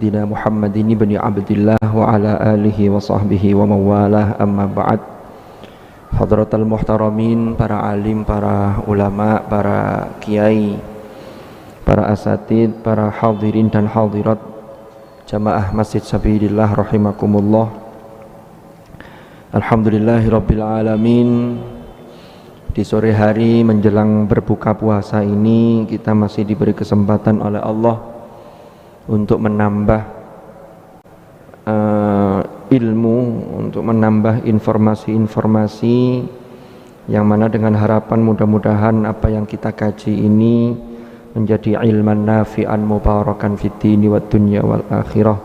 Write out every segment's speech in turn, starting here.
Sayyidina Muhammadin ibn Abdillah wa ala alihi wa sahbihi wa mawalah, amma ba'd. Hadratal muhtaramin, para alim, para ulama, para kiai, para asatid, para hadirin dan hadirat jamaah Masjid Sabilillah rahimakumullah. Alhamdulillahirabbil alamin. Di sore hari menjelang berbuka puasa ini kita masih diberi kesempatan oleh Allah untuk menambah ilmu, untuk menambah informasi-informasi yang mana dengan harapan mudah-mudahan apa yang kita kaji ini menjadi ilman nafi'an mubarakan fid dini wad dunya wal akhirah.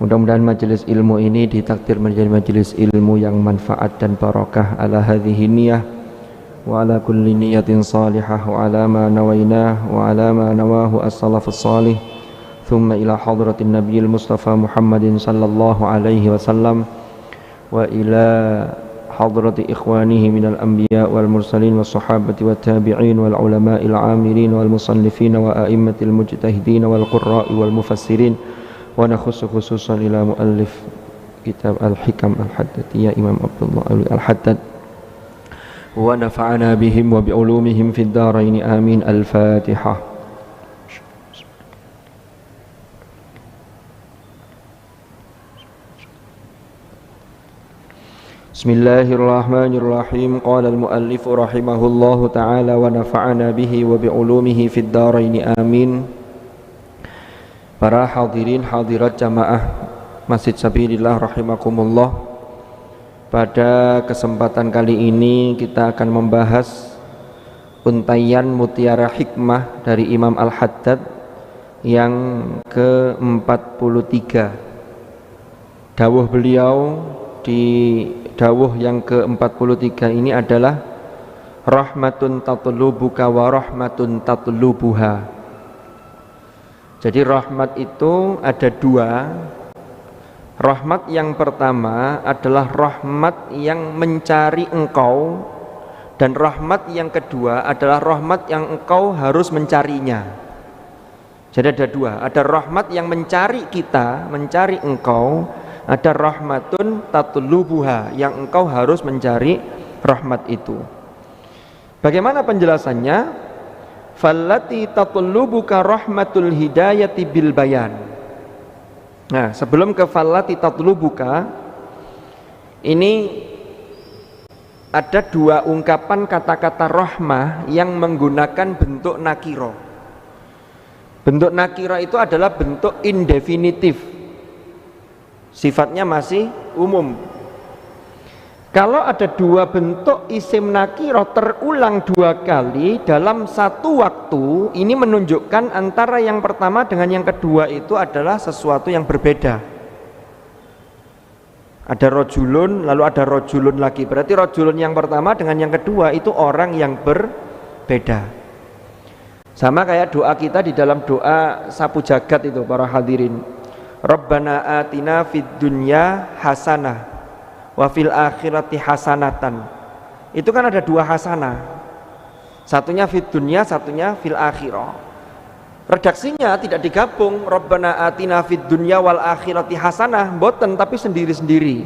Mudah-mudahan majelis ilmu ini ditakdir menjadi majelis ilmu yang manfaat dan barakah ala hadhihi niyah wa ala kulli niyatin salihah wa ala ma nawainah wa ala ma nawahu as-salafus salih. ثم إلى حضرة النبي المصطفى محمد صلى الله عليه وسلم وإلى حضرة إخوانه من الأنبياء والمرسلين والصحابة والتابعين والعلماء العاملين والمصنفين وأئمة المجتهدين والقراء والمفسرين ونخص خصوصا إلى مؤلف كتاب الحكم الحدثية إمام عبد الله الحداد ونفعنا بهم وبعلومهم في الدارين آمين. الفاتحة. Bismillahirrahmanirrahim. Qala al-muallif rahimahullahu ta'ala wa nafa'ana bihi wa bi'ulumihi fid dharain amin. Para hadirin hadirat jamaah Masjid Sabilillah rahimakumullah. Pada kesempatan kali ini kita akan membahas untaian mutiara hikmah dari Imam Al-Haddad yang ke-43. Dawuh beliau di dawuh yang ke-43 ini adalah rahmatun tatlubuka wa rahmatun tatlubuha. Jadi rahmat itu ada dua. Rahmat yang pertama adalah rahmat yang mencari engkau, dan rahmat yang kedua adalah rahmat yang engkau harus mencarinya. Jadi ada dua, ada rahmat yang mencari kita, mencari engkau, ada rahmatun tatlubuha yang engkau harus mencari rahmat itu. Bagaimana penjelasannya? Fallati tatlubuka rahmatul hidayati bil bayan. Nah, sebelum ke fallati tatlubuka, ini ada dua ungkapan kata-kata rahmah yang menggunakan bentuk nakiro. Bentuk nakiro itu adalah bentuk indefinitif, sifatnya masih umum. Kalau ada dua bentuk isim nakiro terulang dua kali dalam satu waktu, ini menunjukkan antara yang pertama dengan yang kedua itu adalah sesuatu yang berbeda. Ada rojulun, lalu ada rojulun lagi. Berarti rojulun yang pertama dengan yang kedua itu orang yang berbeda. Sama kayak doa kita di dalam doa sapu jagat itu, para hadirin. Rabbana atina fid dunya hasanah wa fil akhirati hasanatan. Itu kan ada dua hasanah, satunya fid dunya, satunya fil akhirah. Redaksinya tidak digabung, Rabbana atina fid dunya wal akhirati hasanah, boten, tapi sendiri-sendiri.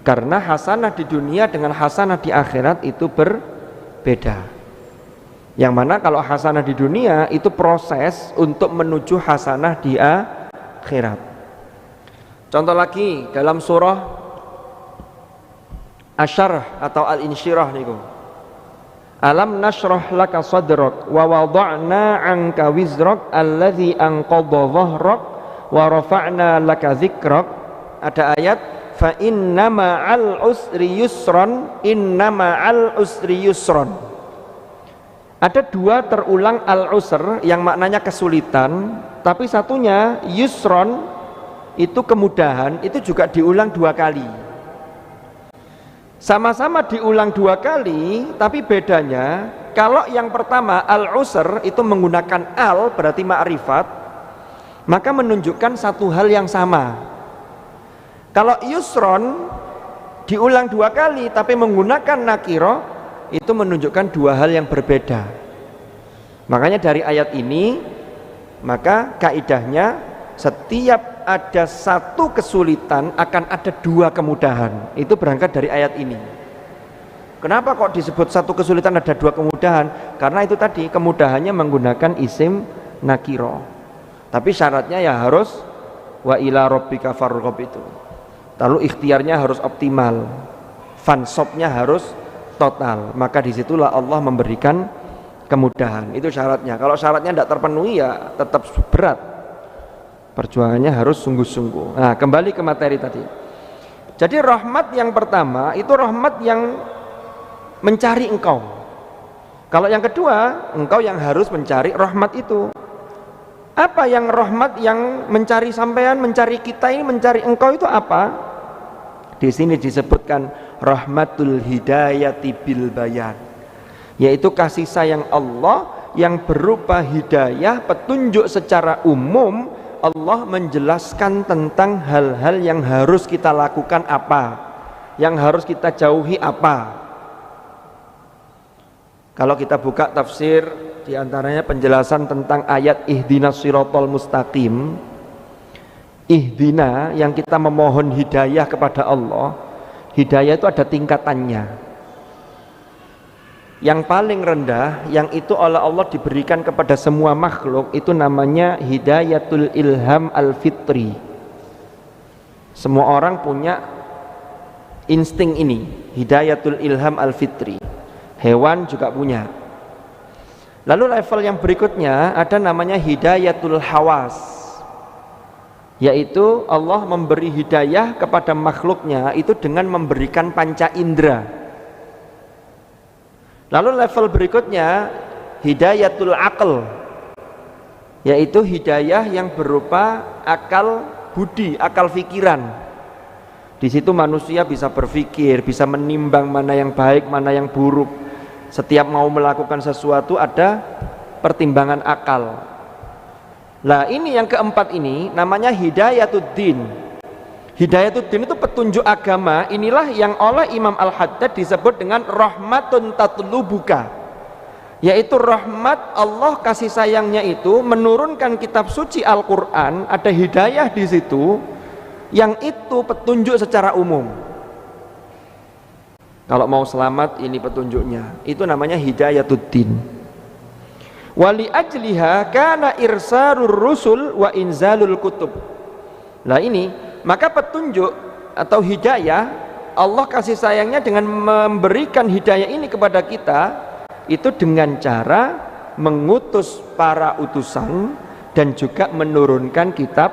Karena hasanah di dunia dengan hasanah di akhirat itu berbeda. Yang mana kalau hasanah di dunia itu proses untuk menuju hasanah di akhirat. Contoh lagi dalam surah Asy-Syarh atau Al-Insyirah niku. Alam nashrah laka sadrak wa wada'na 'anka wizrak alladzi anqadha dhahrak wa rafa'na laka dzikrak. Ada ayat fa inna ma'al usri yusran, inna ma'al usri yusran. Ada dua terulang al-usr yang maknanya kesulitan, tapi satunya yusron itu kemudahan, itu juga diulang dua kali. Sama-sama diulang dua kali, tapi bedanya kalau yang pertama al-usr itu menggunakan al berarti ma'rifat, maka menunjukkan satu hal yang sama. Kalau yusron diulang dua kali tapi menggunakan nakiro, itu menunjukkan dua hal yang berbeda. Makanya dari ayat ini, maka kaidahnya setiap ada satu kesulitan akan ada dua kemudahan. Itu berangkat dari ayat ini. Kenapa kok disebut satu kesulitan ada dua kemudahan? Karena itu tadi, kemudahannya menggunakan isim nakiro. Tapi syaratnya ya harus wa ila rabbika farghab itu. Lalu ikhtiarnya harus optimal, fansobnya harus total. Maka disitulah Allah memberikan kemudahan. Itu syaratnya. Kalau syaratnya tidak terpenuhi ya tetap berat. Perjuangannya harus sungguh-sungguh. Nah, kembali ke materi tadi. Jadi rahmat yang pertama itu rahmat yang mencari engkau. Kalau yang kedua, engkau yang harus mencari rahmat itu. Apa yang rahmat yang mencari sampean, mencari kita ini, mencari engkau itu apa? Di sini disebutkan rahmatul hidayati bil bayan, yaitu kasih sayang Allah yang berupa hidayah, petunjuk secara umum. Allah menjelaskan tentang hal-hal yang harus kita lakukan apa, yang harus kita jauhi apa. Kalau kita buka tafsir, diantaranya penjelasan tentang ayat ihdinas siratal mustaqim. Ihdina, yang kita memohon hidayah kepada Allah. Hidayah itu ada tingkatannya. Yang paling rendah, yang itu oleh Allah diberikan kepada semua makhluk, itu namanya hidayatul ilham al-fitri. Semua orang punya insting ini, hidayatul ilham al-fitri. Hewan juga punya. Lalu level yang berikutnya ada namanya hidayatul hawas, yaitu Allah memberi hidayah kepada makhluknya itu dengan memberikan panca indera. Lalu level berikutnya hidayatul aql, yaitu hidayah yang berupa akal budi, akal pikiran. Di situ manusia bisa berpikir, bisa menimbang mana yang baik, mana yang buruk. Setiap mau melakukan sesuatu ada pertimbangan akal. Nah, ini yang keempat ini namanya hidayatuddin. Hidayatuddin itu petunjuk agama. Inilah yang oleh Imam Al-Haddad disebut dengan rahmatun tatlubuka, yaitu rahmat Allah, kasih sayangnya itu menurunkan kitab suci Al-Quran. Ada hidayah di situ, yang itu petunjuk secara umum. Kalau mau selamat, ini petunjuknya. Itu namanya hidayatuddin. Wali ajliha kana irsarur rusul wa inzalul kutub. Nah ini, maka petunjuk atau hidayah, Allah kasih sayangnya dengan memberikan hidayah ini kepada kita, itu dengan cara mengutus para utusan dan juga menurunkan kitab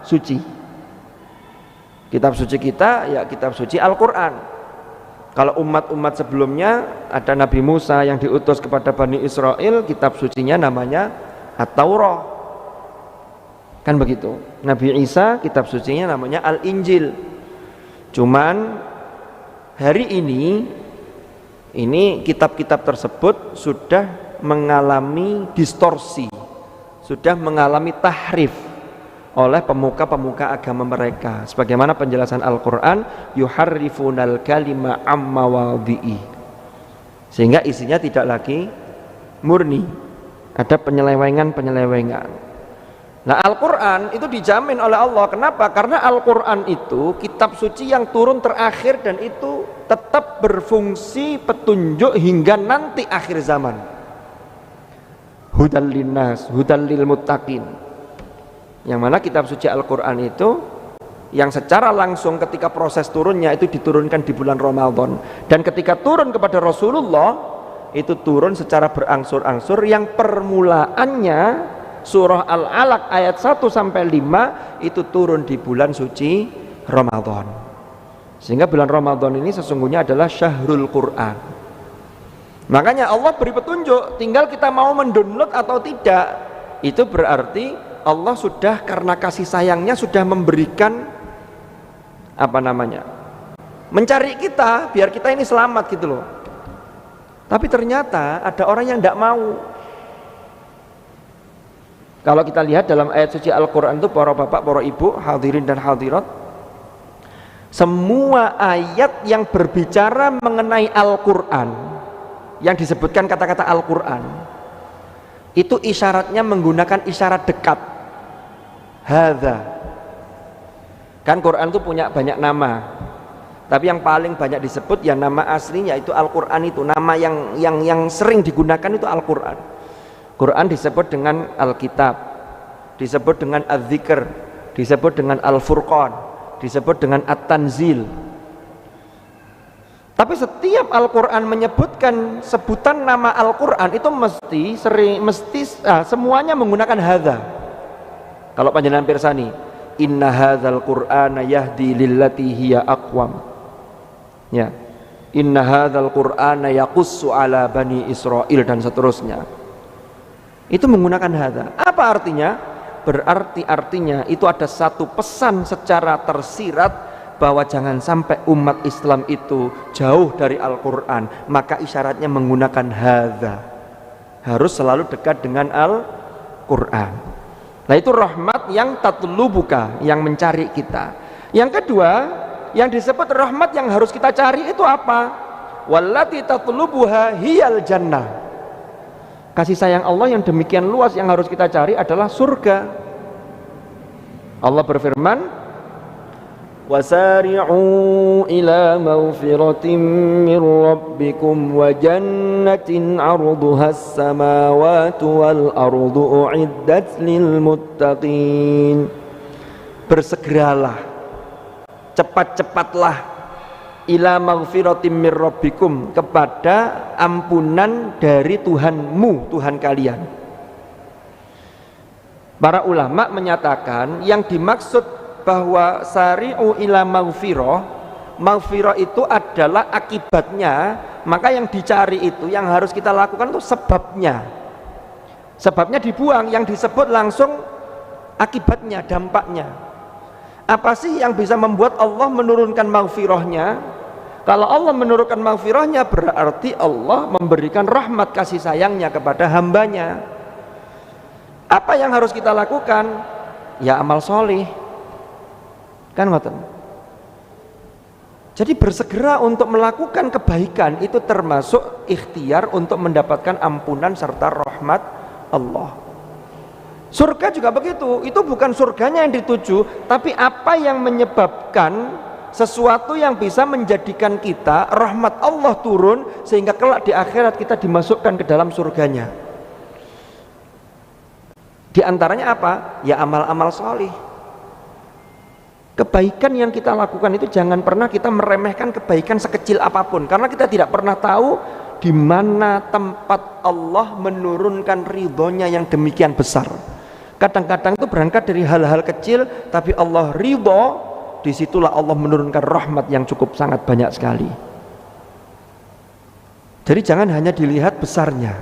suci. Kitab suci kita ya kitab suci Al-Quran. Kalau umat-umat sebelumnya ada Nabi Musa yang diutus kepada Bani Israel, kitab sucinya namanya At-Taurah. Kan begitu. Nabi Isa kitab sucinya namanya Al-Injil. Cuman hari ini kitab-kitab tersebut sudah mengalami distorsi, sudah mengalami tahrif oleh pemuka-pemuka agama mereka, sebagaimana penjelasan Al-Quran, yuharrifunal kalima amma wadhi'i, sehingga isinya tidak lagi murni, ada penyelewengan. Nah, Al-Quran itu dijamin oleh Allah. Kenapa? Karena Al-Quran itu kitab suci yang turun terakhir dan itu tetap berfungsi petunjuk hingga nanti akhir zaman. Hudal linnas, hudal lil muttaqin. Yang mana kitab suci Al-Quran itu yang secara langsung ketika proses turunnya itu diturunkan di bulan Ramadan, dan ketika turun kepada Rasulullah itu turun secara berangsur-angsur, yang permulaannya surah Al-Alaq ayat 1 sampai 5 itu turun di bulan suci Ramadan. Sehingga bulan Ramadan ini sesungguhnya adalah syahrul Quran. Makanya Allah beri petunjuk, tinggal kita mau mendownload atau tidak. Itu berarti Allah sudah, karena kasih sayangnya sudah memberikan mencari kita biar kita ini selamat gitu loh. Tapi ternyata ada orang yang tidak mau. Kalau kita lihat dalam ayat suci Al-Quran itu, para bapak, para ibu, hadirin dan hadirat, semua ayat yang berbicara mengenai Al-Quran, yang disebutkan kata-kata Al-Quran, itu isyaratnya menggunakan isyarat dekat. hadza. Kan Quran itu punya banyak nama, tapi yang paling banyak disebut ya nama aslinya itu Al-Quran. Itu nama yang sering digunakan itu Al-Quran. Quran disebut dengan Alkitab, disebut dengan Az-Zikr, disebut dengan Al-Furqan, disebut dengan At-Tanzil. Tapi setiap Al-Quran menyebutkan sebutan nama Al-Quran itu semuanya menggunakan hadza. Kalau panjenengan pirsani, inna hadzal Qur'ana yahdi lillati hiya aqwam. Ya. Inna hadzal Qur'ana yaqussu ala bani Israil dan seterusnya. Itu menggunakan hadza. Apa artinya? Berarti artinya itu ada satu pesan secara tersirat bahwa jangan sampai umat Islam itu jauh dari Al-Quran, maka isyaratnya menggunakan hadza, harus selalu dekat dengan Al-Quran. Nah itu rahmat yang tatlubuka, yang mencari kita. Yang kedua, yang disebut rahmat yang harus kita cari itu apa? Wallati tatlubuha hiyal jannah. Kasih sayang Allah yang demikian luas yang harus kita cari adalah surga. Allah berfirman, وَسَارِعُوا إِلَى مَغْفِرَةٍ مِّن رَّبِّكُمْ وَجَنَّةٍ عَرْضُهَا السَّمَاوَاتُ وَالْأَرْضُ أُعِدَّتْ لِلْمُتَّقِينَ. Bersegeralah, cepat-cepatlah ila maghfiratim mir rabbikum, kepada ampunan dari Tuhanmu, Tuhan kalian. Para ulama menyatakan yang dimaksud bahwa sari'u ila maghfirah itu adalah akibatnya, maka yang dicari itu, yang harus kita lakukan itu sebabnya. Sebabnya dibuang, yang disebut langsung akibatnya, dampaknya. Apa sih yang bisa membuat Allah menurunkan maghfirahnya? Kalau Allah menurunkan maghfirahnya, berarti Allah memberikan rahmat kasih sayangnya kepada hambanya. Apa yang harus kita lakukan? Ya amal soleh. Kan ngoten. Jadi bersegera untuk melakukan kebaikan itu termasuk ikhtiar untuk mendapatkan ampunan serta rahmat Allah. Surga juga begitu. Itu bukan surganya yang dituju, tapi apa yang menyebabkan sesuatu yang bisa menjadikan kita rahmat Allah turun sehingga kelak di akhirat kita dimasukkan ke dalam surganya. Di antaranya apa? Ya amal-amal soleh. Kebaikan yang kita lakukan itu jangan pernah kita meremehkan kebaikan sekecil apapun, karena kita tidak pernah tahu di mana tempat Allah menurunkan ridhonya yang demikian besar. Kadang-kadang itu berangkat dari hal-hal kecil, tapi Allah ridho, disitulah Allah menurunkan rahmat yang cukup sangat banyak sekali. Jadi jangan hanya dilihat besarnya,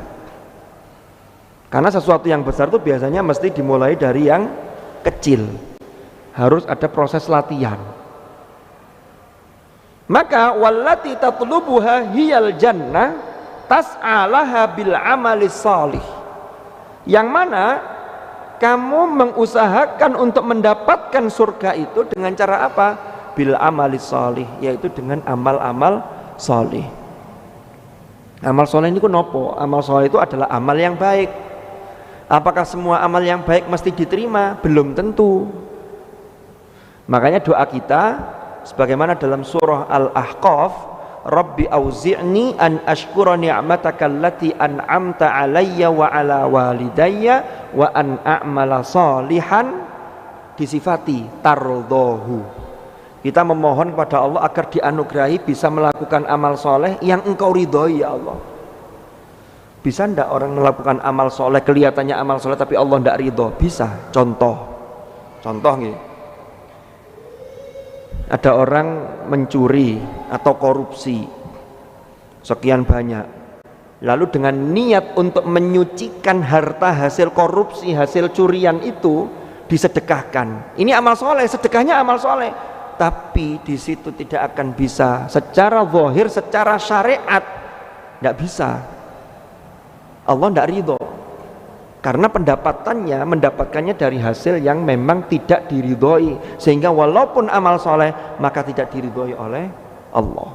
karena sesuatu yang besar itu biasanya mesti dimulai dari yang kecil. Harus ada proses latihan. Maka wallati tatlubuha hiyal jannah tas'alaha bil amalis salih. Yang mana kamu mengusahakan untuk mendapatkan surga itu dengan cara apa? Bil amalis salih, yaitu dengan amal-amal salih. Amal salih ini nopo? Amal salih itu adalah amal yang baik. Apakah semua amal yang baik mesti diterima? Belum tentu. Makanya doa kita sebagaimana dalam surah Al-Ahqaf, Rabbi auzi'ni an ashkura ni'mataka allati an'amta alayya wa ala walidayya wa an a'mala salihan, disifati tardahu. Kita memohon kepada Allah agar dianugerahi bisa melakukan amal soleh yang engkau ridhoi ya Allah. Bisa ndak orang melakukan amal soleh, kelihatannya amal soleh tapi Allah ndak ridho? Bisa. Contoh nih, ada orang mencuri atau korupsi sekian banyak, lalu dengan niat untuk menyucikan harta hasil korupsi, hasil curian itu disedekahkan. Ini amal soleh, sedekahnya amal soleh, tapi di situ tidak akan bisa secara zahir, secara syariat tidak bisa. Allah tidak ridho karena mendapatkannya dari hasil yang memang tidak diridhoi, sehingga walaupun amal soleh maka tidak diridhoi oleh Allah.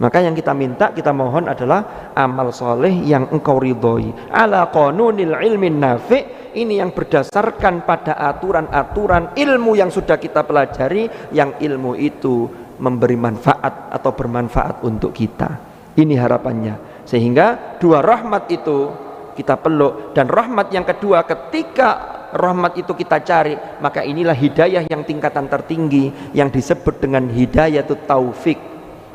Maka yang kita minta, kita mohon adalah amal soleh yang engkau ridhoi. Ala qanunil ilmin nafi', ini yang berdasarkan pada aturan-aturan ilmu yang sudah kita pelajari, yang ilmu itu memberi manfaat atau bermanfaat untuk kita. Ini harapannya. Sehingga dua rahmat itu kita peluk, dan rahmat yang kedua ketika rahmat itu kita cari, maka inilah hidayah yang tingkatan tertinggi yang disebut dengan hidayatut taufik,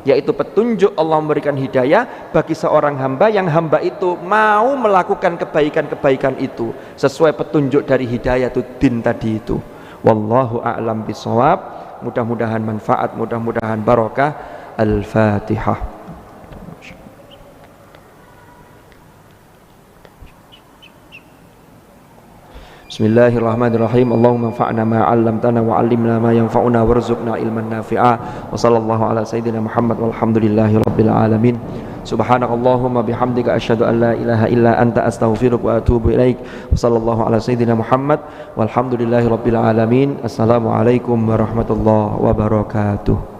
yaitu petunjuk Allah memberikan hidayah bagi seorang hamba yang hamba itu mau melakukan kebaikan-kebaikan itu sesuai petunjuk dari hidayatuddin tadi itu. Wallahu a'lam bishawab. Mudah-mudahan manfaat, mudah-mudahan barokah. Al-Fatihah. Bismillahirrahmanirrahim. Allahumma anfa'na ma 'allamtana wa 'allimna ma yanfa'una warzuqna ilman nafi'a. Wa sallallahu ala sayyidina Muhammad walhamdulillahi rabbil alamin. Subhanakallahumma bihamdika asyhadu an la ilaha illa anta astaghfiruka wa atubu ilaik. Wa sallallahu ala sayyidina Muhammad walhamdulillahi rabbil alamin. Assalamualaikum warahmatullahi wabarakatuh.